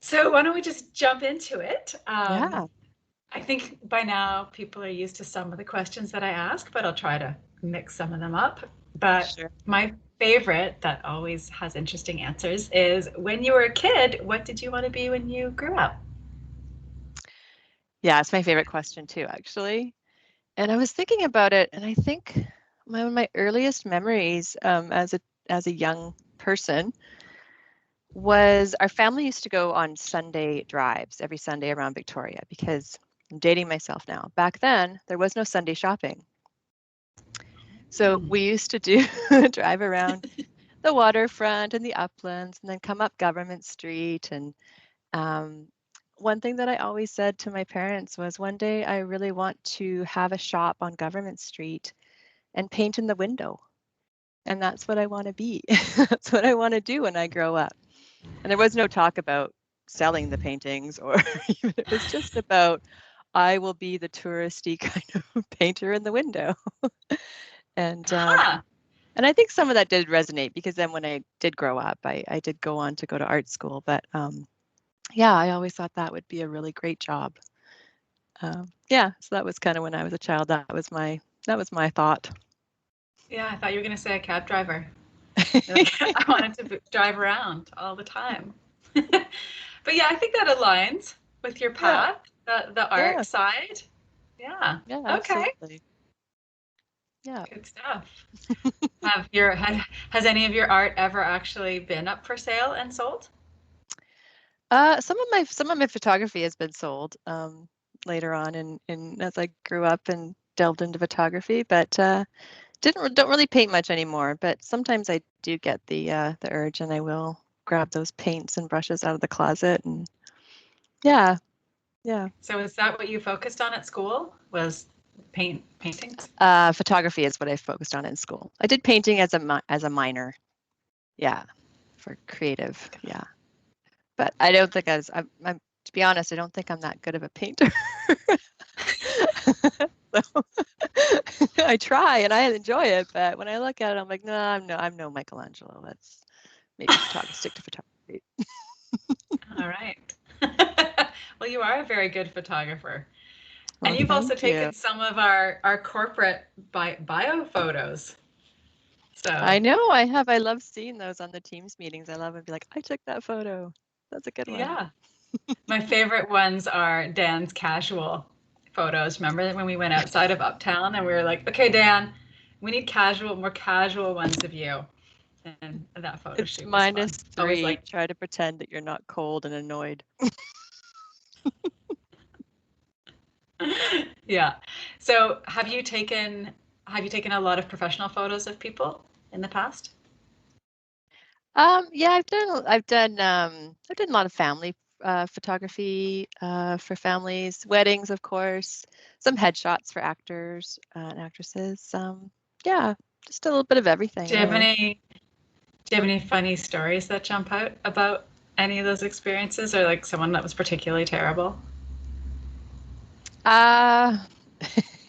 So why don't we just jump into it? Yeah, I think by now people are used to some of the questions that I ask, but I'll try to mix some of them up. But sure. my favorite that always has interesting answers is when you were a kid, what did you want to be when you grew up? Yeah, it's my favorite question too, actually. And I was thinking about it, and I think one of my earliest memories as a young person was our family used to go on Sunday drives every Sunday around Victoria because I'm dating myself now. Back then, there was no Sunday shopping. So Hmm. we used to do drive around the waterfront and the uplands and then come up Government Street. And um, one thing that I always said to my parents was one day I really want to have a shop on Government Street and paint in the window. And that's what I want to be. That's what I want to do when I grow up. And there was no talk about selling the paintings or even it was just about I will be the touristy kind of painter in the window. And Huh. and I think some of that did resonate because then when I did grow up, I did go on to go to art school. But yeah, I always thought that would be a really great job. Yeah, so that was kind of when I was a child. That was my thought. Yeah, I thought you were going to say a cab driver. You're like, I wanted to drive around all the time. But yeah, I think that aligns with your Yeah, path, the art yeah, side. Yeah. yeah, Okay. absolutely. Yeah. Good stuff. Has any of your art ever actually been up for sale and sold? Some of my photography has been sold later on in as I grew up and delved into photography, but don't really paint much anymore. But sometimes I do get the urge, and I will grab those paints and brushes out of the closet, and yeah, yeah. So is that what you focused on at school? Was paintings? Photography is what I focused on in school. I did painting as a minor, yeah, for creative, yeah. But I don't think I'm to be honest, I don't think I'm that good of a painter. So I try and I enjoy it, but when I look at it, I'm like, no, I'm no Michelangelo. Let's maybe stick to photography. All right. Well, you are a very good photographer. And Well, you've also thank you. taken some of our corporate bio photos. So I know I have. I love seeing those on the Teams meetings. I love it. Be like, I took that photo. That's a good one. yeah, my favorite ones are Dan's casual photos. Remember when we went outside of Uptown and we were like, okay, Dan, we need more casual ones of you. And that photo It's shoot was minus fun. Always three. like, Try to pretend that you're not cold and annoyed. yeah. So have you taken a lot of professional photos of people in the past? Yeah, I've done a lot of family photography for families, weddings, of course, some headshots for actors and actresses. Yeah, just a little bit of everything, Do you have really. any do you have any funny stories that jump out about any of those experiences or like someone that was particularly terrible? Uh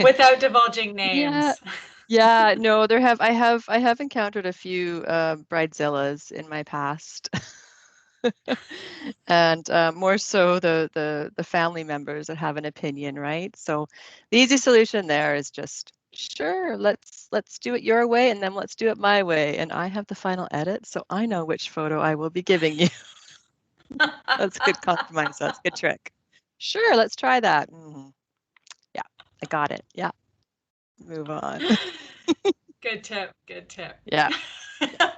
Without divulging yeah, names. yeah, no, I have encountered a few bridezillas in my past. And more so the family members that have an opinion, right? So the easy solution there is just sure, let's do it your way and then let's do it my way. And I have the final edit, so I know which photo I will be giving you. That's a good compromise. That's a good trick. Sure, let's try that. Yeah, I got it. Yeah, move on. Good tip. Good tip. Yeah, yeah.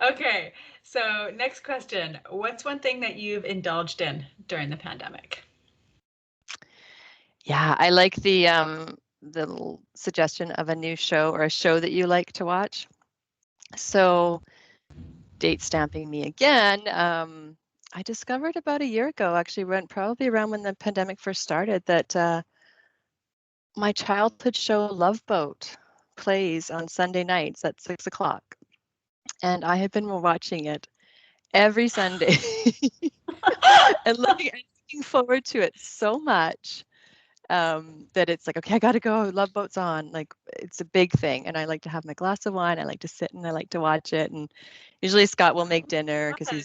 Okay, so next question. What's one thing that you've indulged in during the pandemic? Yeah, I like the little suggestion of a new show or a show that you like to watch. So date stamping me again. I discovered about a year ago, actually, probably around when the pandemic first started, that my childhood show Love Boat plays on Sunday nights at 6 o'clock, and I have been watching it every Sunday and looking forward to it so much. that it's like, okay, I got to go. Love Boat's on. Like, it's a big thing. And I like to have my glass of wine. I like to sit and I like to watch it. And usually Scott will make dinner because he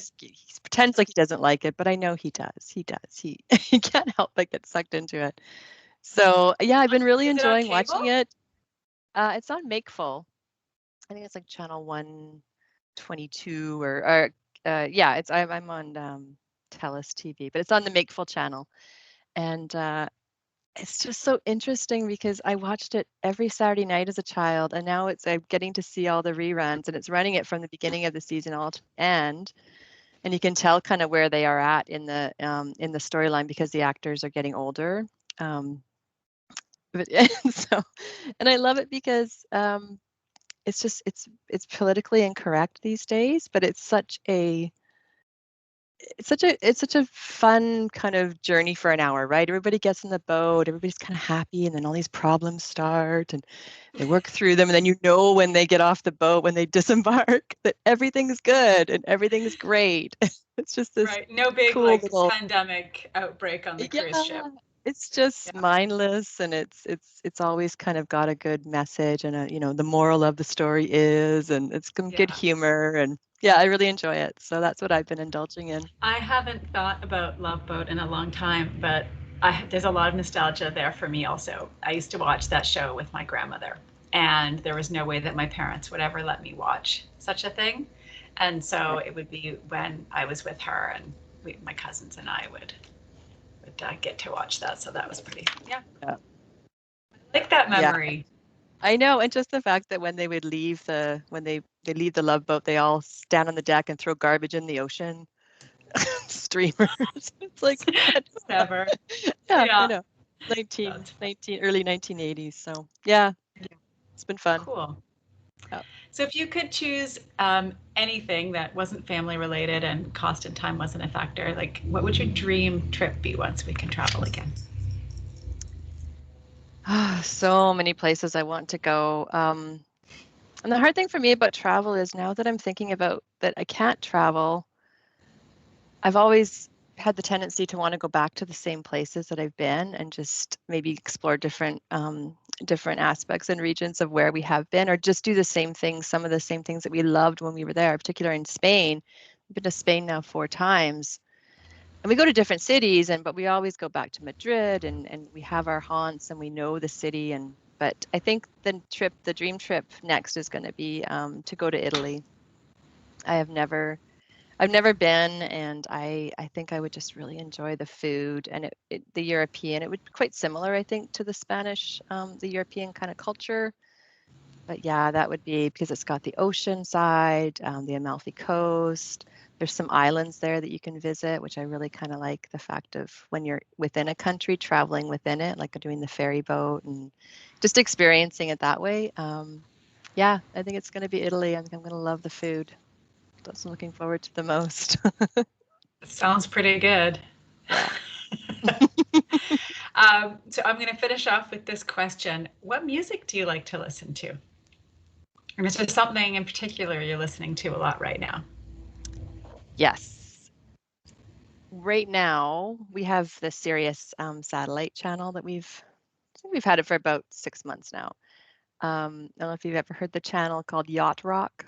pretends like he doesn't like it, but I know he does. He does. He can't help but get sucked into it. So yeah, I've been really Is it on enjoying watching cable? it. It's on Makeful. I think it's like channel 122 or yeah, I'm on Telus TV, but it's on the Makeful channel. And it's just so interesting because I watched it every Saturday night as a child, and now I'm getting to see all the reruns, and it's running it from the beginning of the season all to end. And you can tell kind of where they are at in the storyline because the actors are getting older. But so, and I love it because it's just it's politically incorrect these days, but it's such a fun kind of journey for an hour, right? Everybody gets in the boat, everybody's kind of happy, and then all these problems start and they work through them. And then you know when they get off the boat, when they disembark, that everything's good and everything's great. It's just this Right. No big cool like little, pandemic outbreak on the cruise ship. yeah, it's just Yeah. mindless, and it's always kind of got a good message and the moral of the story is, and it's some good Yeah. humor, and yeah, I really enjoy it. So that's what I've been indulging in. I haven't thought about Love Boat in a long time, but there's a lot of nostalgia there for me also. I used to watch that show with my grandmother, and there was no way that my parents would ever let me watch such a thing. And so it would be when I was with her, and my cousins and I would get to watch that. So that was pretty, yeah, Yeah. I like that Yeah, memory. I know, and just the fact that when they would leave when they leave the Love Boat, they all stand on the deck and throw garbage in the ocean. Streamers. It's like what? Never. Yeah, I Yeah, know. that's Early 1980s. So yeah, it's been fun. cool. Yeah. So if you could choose anything that wasn't family related and cost and time wasn't a factor, like what would your dream trip be once we can travel again? So many places I want to go. And the hard thing for me about travel is now that I'm thinking about that I can't travel, I've always had the tendency to want to go back to the same places that I've been and just maybe explore different aspects and regions of where we have been, or just do the same things, some of the same things that we loved when we were there, particularly in Spain. I've been to Spain now 4 times. And we go to different cities, but we always go back to Madrid, and we have our haunts and we know the city. But I think the dream trip next is going to be to go to Italy. I have never I've never been, and I think I would just really enjoy the food and the European. It would be quite similar, I think, to the Spanish, the European kind of culture. But yeah, that would be because it's got the ocean side, the Amalfi Coast. There's some islands there that you can visit, which I really kind of like the fact of when you're within a country, traveling within it, like doing the ferry boat and just experiencing it that way. Yeah, I think it's going to be Italy. I think I'm going to love the food. That's what I'm looking forward to the most. Sounds pretty good. Yeah. So I'm going to finish off with this question. What music do you like to listen to? And is there something in particular you're listening to a lot right now? Yes. Right now, we have the Sirius satellite channel that I think we've had it for about 6 months now. I don't know if you've ever heard the channel called Yacht Rock.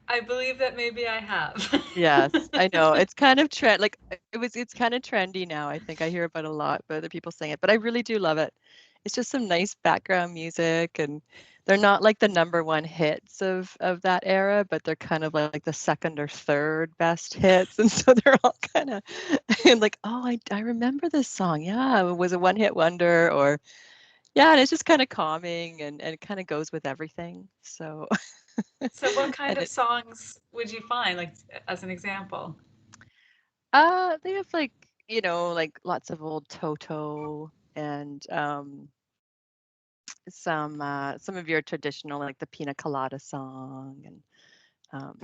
I believe that maybe I have. Yes, I know. It's kind of it's kind of trendy now. I think I hear about a lot, but other people saying it, but I really do love it. It's just some nice background music, and they're not like the number one hits of that era, but they're kind of like the second or third best hits. And so they're all kind of like, oh, I remember this song. Yeah, it was a one hit wonder, or yeah, and it's just kind of calming, and it kind of goes with everything. So So what kind and of songs would you find, like as an example? they have like, like lots of old Toto and some of your traditional like the Pina Colada song and um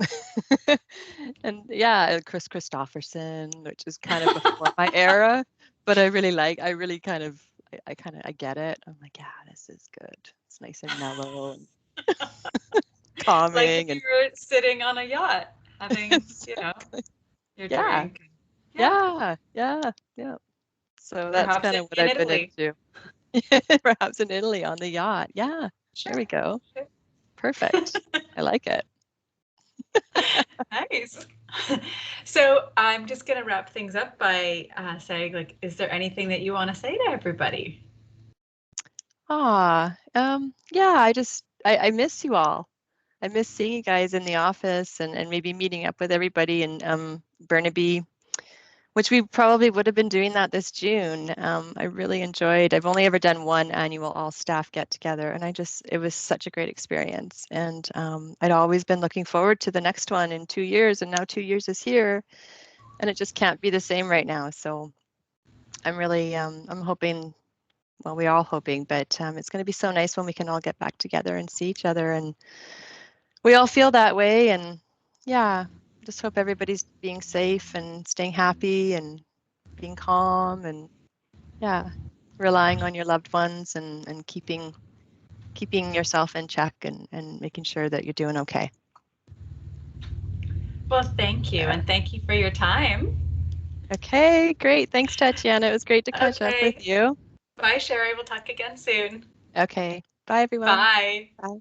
and yeah, Chris Christopherson, which is kind of before my era, but I really kind of I get it. I'm like, yeah, this is good. It's nice and mellow and Like if calming you and were sitting on a yacht having, exactly. your Yeah. drink. Yeah. Yeah. Yeah. Yeah. So that's Perhaps kind of what in I've been Italy. into. Perhaps in Italy on the yacht. Yeah, there Sure. we go. Sure. Perfect. I like it. Nice. So I'm just going to wrap things up by saying, like, is there anything that you want to say to everybody? Yeah, I miss you all. I miss seeing you guys in the office and maybe meeting up with everybody in Burnaby, which we probably would have been doing that this June. I really enjoyed, I've only ever done one annual all staff get together, and it was such a great experience. And I'd always been looking forward to the next one in 2 years, and now 2 years is here, and it just can't be the same right now. So I'm really, I'm hoping, well, we're all hoping, but it's going to be so nice when we can all get back together and see each other. And we all feel that way. And yeah, just hope everybody's being safe and staying happy and being calm and yeah, relying on your loved ones and keeping yourself in check and making sure that you're doing okay. Well, thank you. Yeah. And thank you for your time. Okay, great. Thanks, Tatiana. It was great to catch up with Okay. you. Bye, Sherri. We'll talk again soon. Okay. Bye, everyone. Bye. Bye.